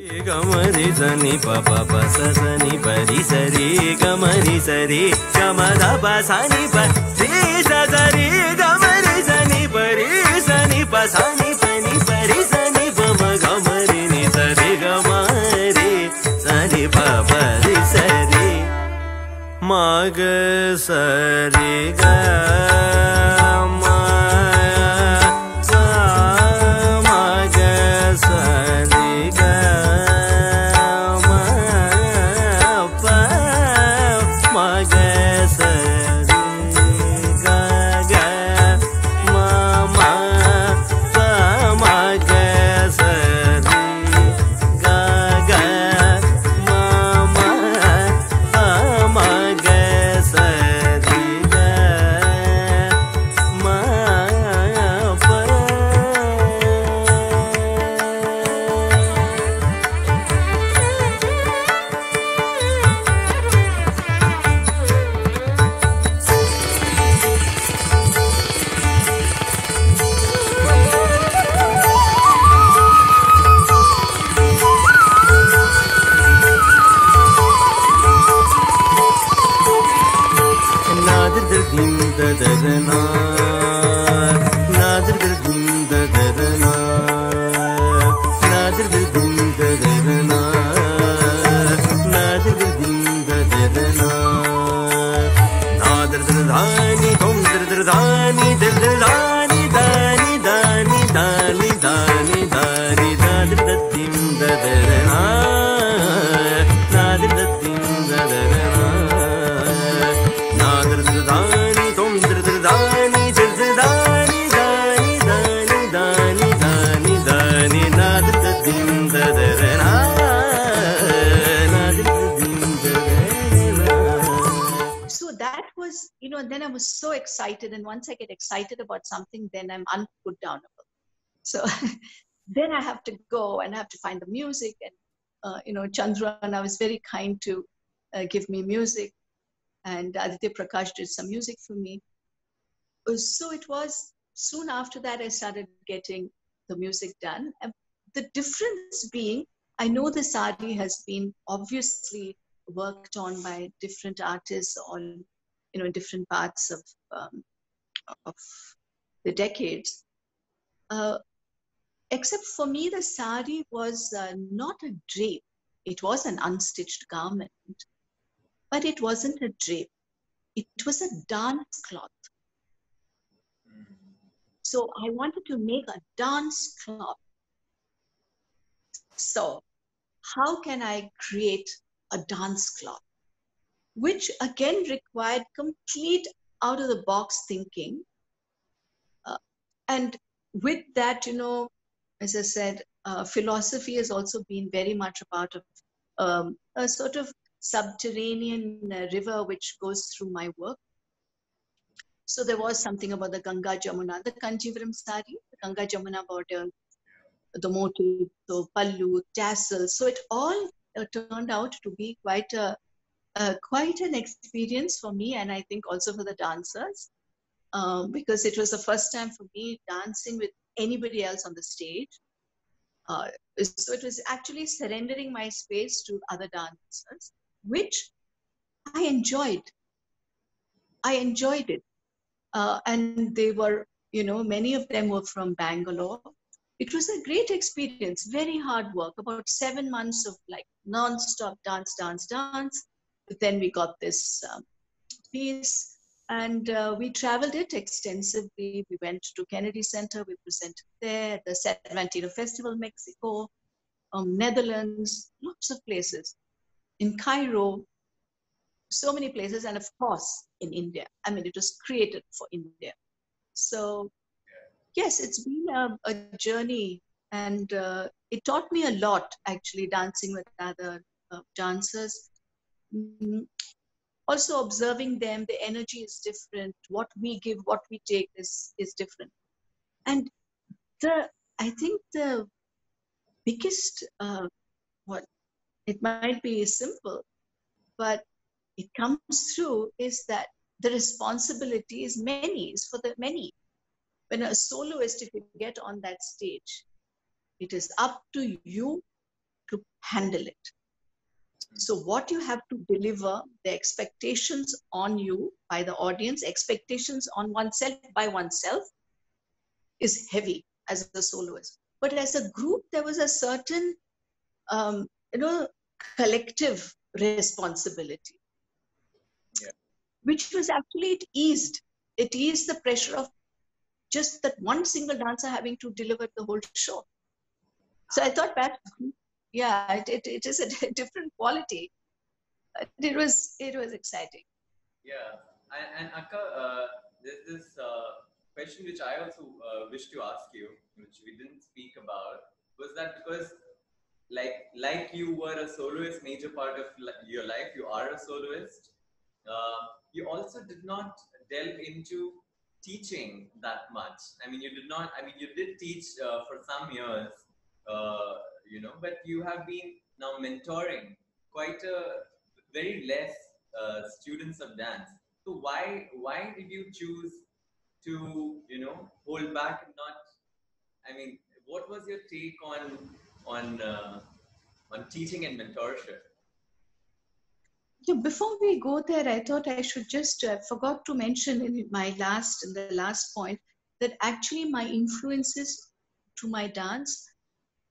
Then I was so excited, and once I get excited about something, then I'm unputdownable. So then I have to go and I have to find the music, and Chandran was very kind to give me music, and Aditya Prakash did some music for me. So it was soon after that I started getting the music done. And the difference being, I know the sari has been obviously worked on by different artists on in different parts of the decades. Except for me, the sari was not a drape. It was an unstitched garment, but it wasn't a drape. It was a dance cloth. So I wanted to make a dance cloth. So how can I create a dance cloth? Which again required complete out of the box thinking. And with that, as I said, philosophy has also been very much a part of a sort of subterranean river which goes through my work. So there was something about the Ganga Jamuna, the Kanjivaram sari, the Ganga Jamuna border, the motif, so pallu, tassels. So it all turned out to be quite an experience for me, and I think also for the dancers, because it was the first time for me dancing with anybody else on the stage. So it was actually surrendering my space to other dancers, which I enjoyed. I enjoyed it. And they were, many of them were from Bangalore. It was a great experience, very hard work, about 7 months of like non-stop dance. But then we got this piece, and we traveled it extensively. We went to Kennedy Center, we presented there, the Cervantino Festival, Mexico, Netherlands, lots of places, in Cairo, so many places, and of course in India. I mean, it was created for India. So yes, it's been a journey, and it taught me a lot, actually, dancing with other dancers. Also observing them, the energy is different. What we give, what we take is different. And I think the biggest what it might be simple, but it comes through is that the responsibility is many, is for the many. When a soloist, if you get on that stage, it is up to you to handle it. So what you have to deliver, the expectations on you by the audience, expectations on oneself by oneself is heavy as a soloist. But as a group, there was a certain, collective responsibility, which was actually, it eased the pressure of just that one single dancer having to deliver the whole show. So I thought that, yeah, it is a different quality. It was exciting. Yeah, and Akka, there's this question which I also wish to ask you, which we didn't speak about, was that because like you were a soloist, major part of your life, you are a soloist. You also did not delve into teaching that much. I mean, you did not. I mean, you did teach for some years, but you have been now mentoring quite a very less students of dance. So why did you choose to hold back and not? I mean, what was your take on teaching and mentorship? Yeah, before we go there, I thought I should just forgot to mention in the last point, that actually my influences to my dance,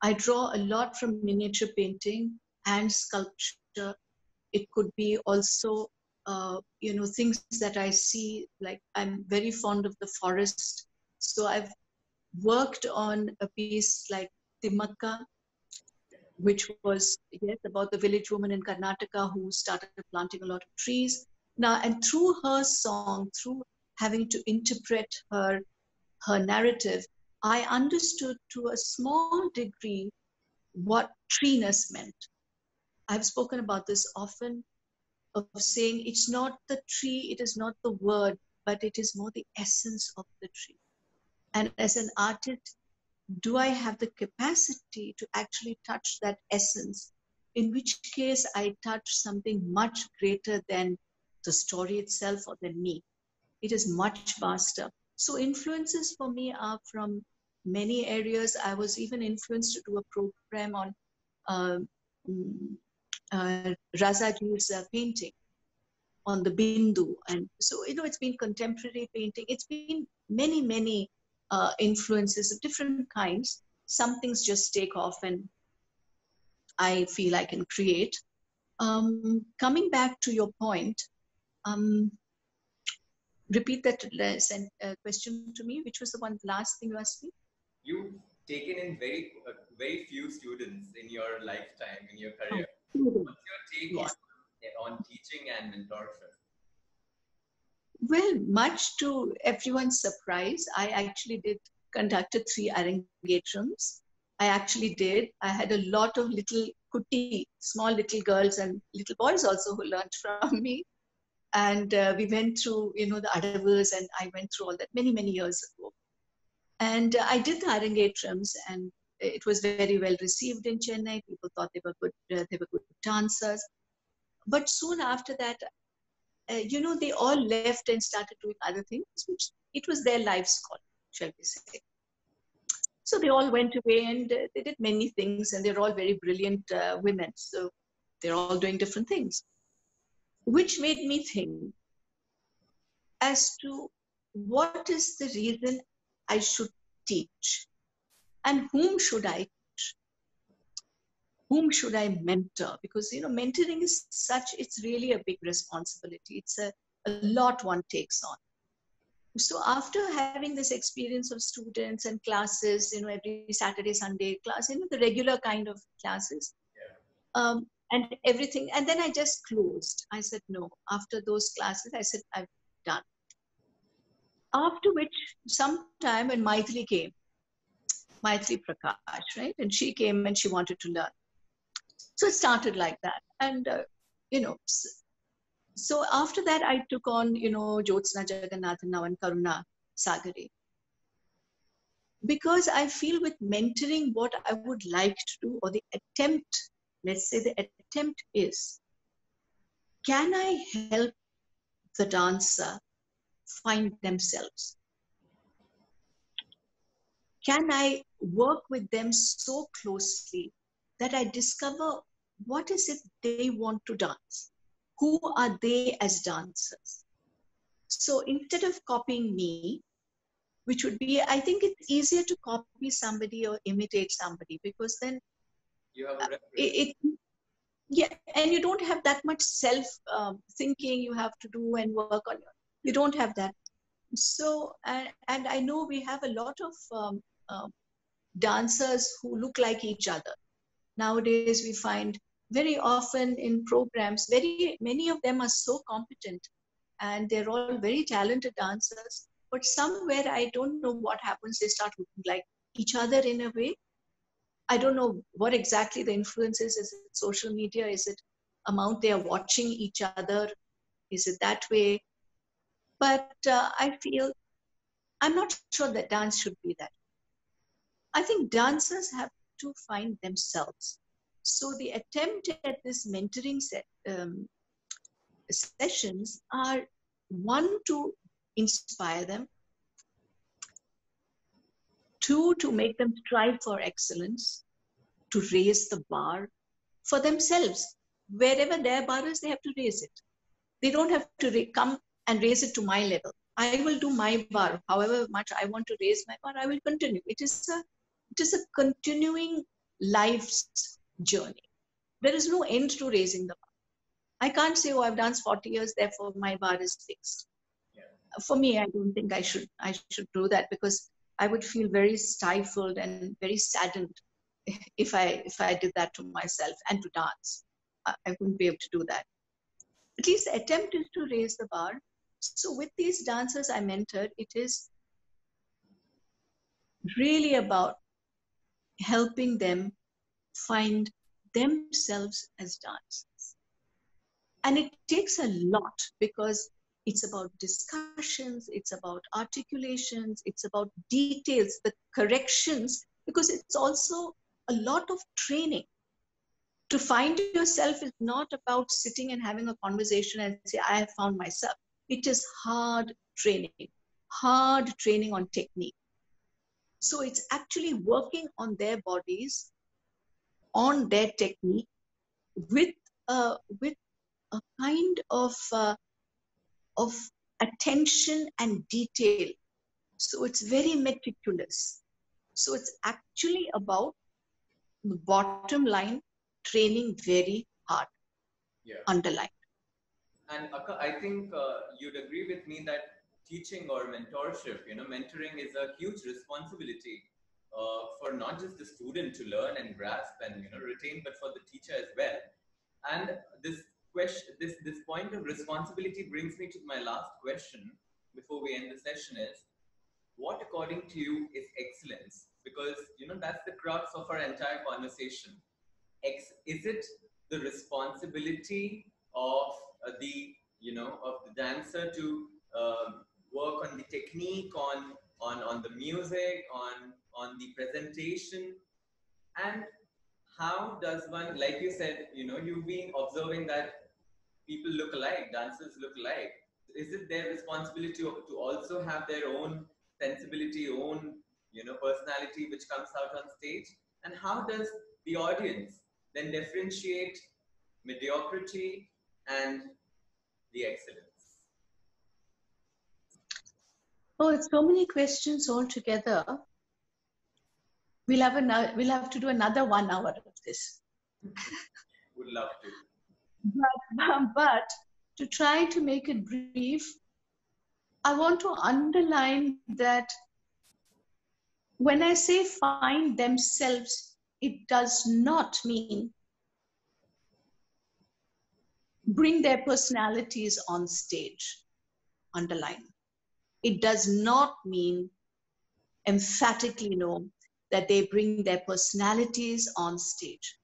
I draw a lot from miniature painting and sculpture. It could be also, things that I see, like I'm very fond of the forest. So I've worked on a piece like Timakka, which was, yes, about the village woman in Karnataka who started planting a lot of trees. Now, and through her song, through having to interpret her narrative, I understood to a small degree what treeness meant. I've spoken about this often, of saying it's not the tree, it is not the word, but it is more the essence of the tree. And as an artist, do I have the capacity to actually touch that essence? In which case I touch something much greater than the story itself or than me. It is much vaster. So influences for me are from many areas. I was even influenced to do a program on Razaji's painting on the Bindu. And so, it's been contemporary painting. It's been many influences of different kinds. Some things just take off and I feel I can create. Coming back to your point, repeat that question to me. Which was the last thing you asked me? You've taken in very few students in your lifetime, in your career. Oh, what's your take yes. on teaching and mentorship? Well, much to everyone's surprise, I actually conducted 3 arangetrams. I actually did. I had a lot of small little girls and little boys also who learned from me. And we went through, the adavas, and I went through all that many years ago. And I did the arangetrams, and it was very well received in Chennai. People thought they were good dancers. But soon after that, they all left and started doing other things, which it was their life's call, shall we say. So they all went away and they did many things, and they're all very brilliant women. So they're all doing different things, which made me think as to what is the reason I should teach and whom should I teach? Whom should I mentor? Because, mentoring is it's really a big responsibility. It's a lot one takes on. So after having this experience of students and classes, every Saturday, Sunday class, the regular kind of classes, and everything. And then I just closed. I said, no, after those classes, I said, I've done. After which, sometime when Maithili came, Maithili Prakash, right? And she came and she wanted to learn. So it started like that. And, so after that, I took on, Jyotsna Jagannathan now and Karuna Sagari. Because I feel with mentoring, what I would like to do, or the attempt let's say the attempt is, can I help the dancer find themselves? Can I work with them so closely that I discover what is it they want to dance? Who are they as dancers? So instead of copying me, which would be, I think it's easier to copy somebody or imitate somebody, because then You have a reference. yeah, and you don't have that much self thinking you have to do and work on. You don't have that. So, and I know we have a lot of dancers who look like each other. Nowadays, we find very often in programs, very many of them are so competent and they're all very talented dancers. But somewhere, I don't know what happens, they start looking like each other in a way. I don't know what exactly the influence is. Is it social media? Is it amount they are watching each other? Is it that way? But I feel, I'm not sure that dance should be that. I think dancers have to find themselves. So the attempt at this mentoring sessions are, one, to inspire them, two, to make them strive for excellence, to raise the bar for themselves. Wherever their bar is, they have to raise it. They don't have to come and raise it to my level. I will do my bar. However much I want to raise my bar, I will continue. It is a continuing life's journey. There is no end to raising the bar. I can't say, oh, I've danced 40 years, therefore my bar is fixed. Yeah. For me, I don't think I should do that, because I would feel very stifled and very saddened if I did that to myself and to dance. I wouldn't be able to do that. At least the attempt is to raise the bar. So with these dancers I mentored, it is really about helping them find themselves as dancers. And it takes a lot, because it's about discussions, it's about articulations, it's about details, the corrections, because it's also a lot of training. To find yourself is not about sitting and having a conversation and say, I have found myself. It is hard training on technique. So it's actually working on their bodies, on their technique, with a kind of attention and detail. So it's very meticulous. So it's actually about the bottom line, training very hard, underlined. And Akka, I think you'd agree with me that teaching or mentorship, mentoring is a huge responsibility for not just the student to learn and grasp and retain, but for the teacher as well. And this point of responsibility brings me to my last question before we end the session: is what, according to you, is excellence? Because that's the crux of our entire conversation. Is it the responsibility of the dancer to work on the technique, on the music, on the presentation? And how does one, like you said, you've been observing that people look alike, dancers look alike. Is it their responsibility to also have their own sensibility, own personality, which comes out on stage? And how does the audience then differentiate mediocrity and the excellence? Oh, it's so many questions all together. We'll have to do another 1 hour of this. Would love to. But to try to make it brief, I want to underline that when I say find themselves, it does not mean bring their personalities on stage, underline. It does not mean emphatically no, that they bring their personalities on stage.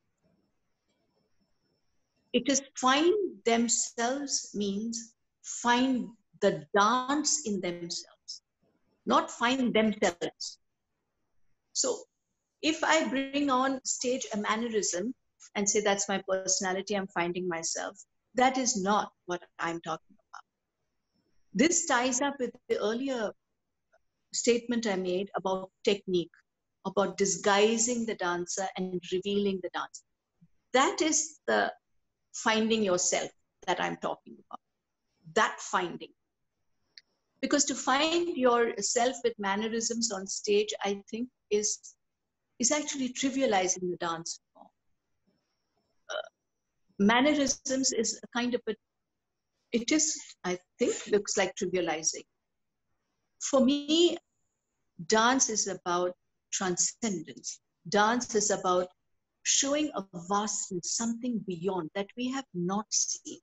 It is find themselves means find the dance in themselves, not find themselves. So if I bring on stage a mannerism, and say, that's my personality, I'm finding myself. That is not what I'm talking about. This ties up with the earlier statement I made about technique, about disguising the dancer and revealing the dancer. That is the finding yourself that I'm talking about. That finding. Because to find yourself with mannerisms on stage, I think is actually trivializing the dance form. Mannerisms is a kind of it is, I think, looks like trivializing. For me, dance is about transcendence. Dance is about showing a vastness, something beyond that we have not seen.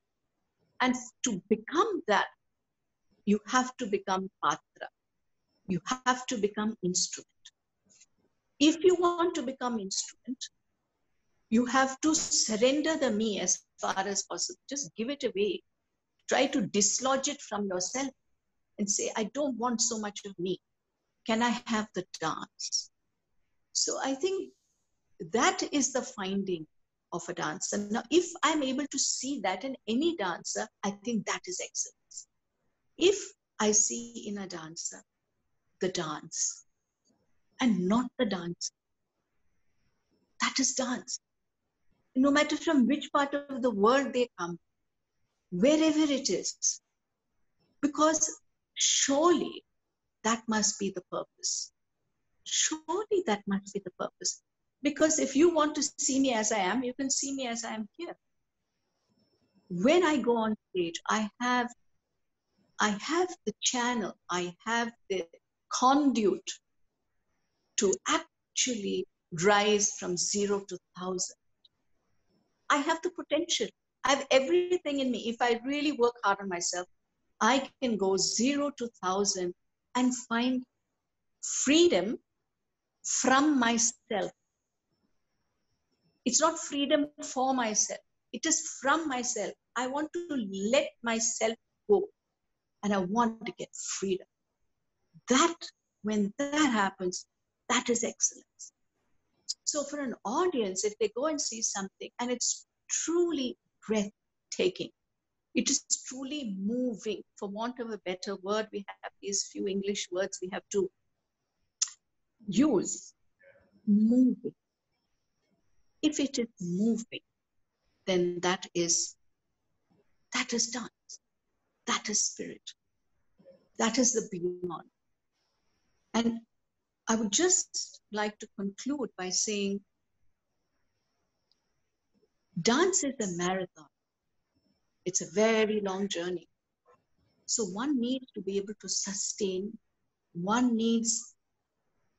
And to become that, you have to become patra. You have to become instrument. If you want to become instrument, you have to surrender the me as far as possible. Just give it away. Try to dislodge it from yourself and say, I don't want so much of me. Can I have the dance? So I think that is the finding of a dancer. Now, if I'm able to see that in any dancer, I think that is excellence. If I see in a dancer the dance and not the dance, that is dance. No matter from which part of the world they come, wherever it is, because surely that must be the purpose. Surely that must be the purpose. Because if you want to see me as I am, you can see me as I am here. When I go on stage, I have the channel, I have the conduit to actually rise from 0 to 1,000. I have the potential. I have everything in me. If I really work hard on myself, I can go 0 to 1,000 and find freedom from myself. It's not freedom for myself. It is from myself. I want to let myself go and I want to get freedom. That, when that happens, that is excellence. So for an audience, if they go and see something and it's truly breathtaking, it is truly moving, for want of a better word, we have these few English words we have to use, moving. If it is moving, then that is dance. That is spirit. That is the beyond. And I would just like to conclude by saying, dance is a marathon. It's a very long journey. So one needs to be able to sustain. One needs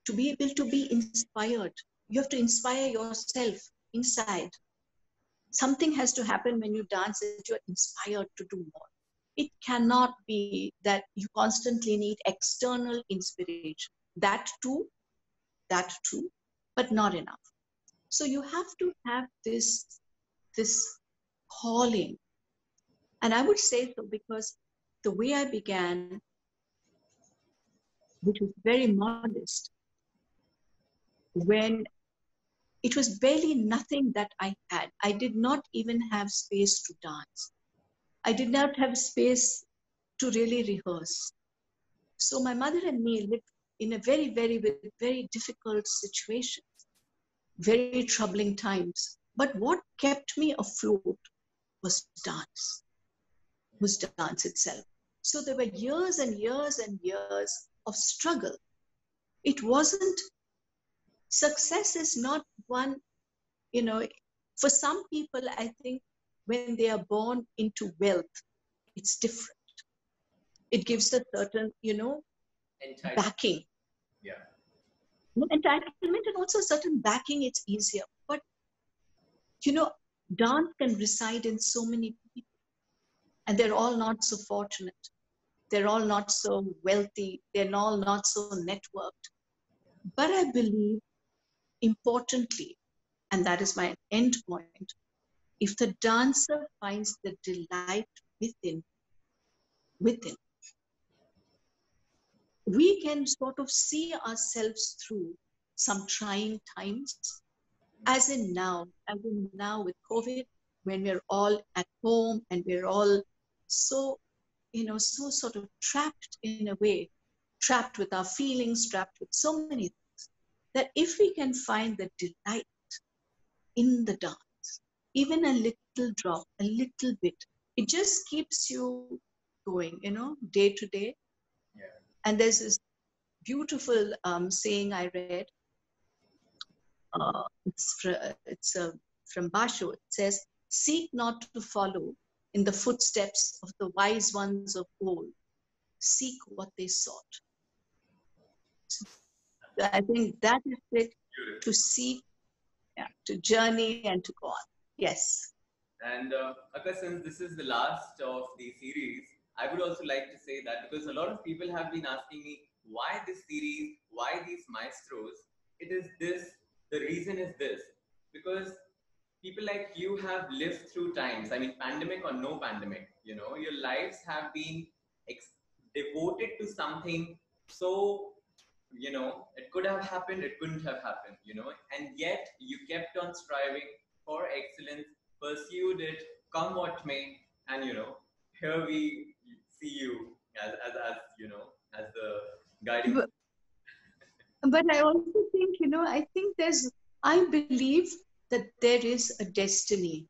to be able to be inspired. You have to inspire yourself inside. Something has to happen when you dance that you're inspired to do more. It cannot be that you constantly need external inspiration. That too, but not enough. So you have to have this calling. And I would say so because the way I began, which was very modest, when it was barely nothing that I had. I did not even have space to dance. I did not have space to really rehearse. So my mother and me lived in a very, very, very difficult situation, very troubling times. But what kept me afloat was dance itself. So there were years and years and years of struggle. It wasn't, success is not one, for some people, I think when they are born into wealth, it's different. It gives a certain, backing. Yeah. Entitlement and also a certain backing, it's easier. But, dance can reside in so many people. And they're all not so fortunate. They're all not so wealthy. They're all not so networked. But I believe, importantly, and that is my end point, if the dancer finds the delight within, we can sort of see ourselves through some trying times as in now with COVID, when we're all at home and we're all so, so sort of trapped in a way, trapped with our feelings, trapped with so many things, that if we can find the delight in the dance, even a little drop, a little bit, it just keeps you going, day to day. Yeah. And there's this beautiful saying I read. It's from Basho. It says, "Seek not to follow in the footsteps of the wise ones of old. Seek what they sought." So I think that is it, to seek, to journey and to go on. Yes. And Akka, since this is the last of the series, I would also like to say that because a lot of people have been asking me, why this series, why these maestros? It is this, the reason is this, because people like you have lived through times, I mean, pandemic or no pandemic, your lives have been devoted to something. So, it could have happened, it couldn't have happened, and yet you kept on striving for excellence, pursued it, come what may, and here we see you as the guiding. But I also think, I believe that there is a destiny.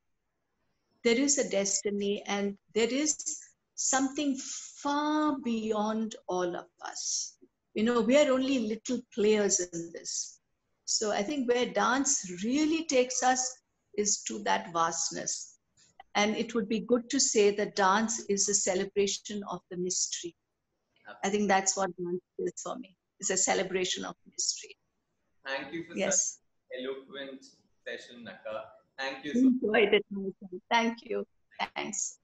There is a destiny, and there is something far beyond all of us. We are only little players in this. So I think where dance really takes us is to that vastness. And it would be good to say that dance is a celebration of the mystery. I think that's what dance is for me. It's a celebration of mystery. Thank you for Yes. such eloquent session, Naka. Thank you so much. Enjoyed it. Thank you. Thanks.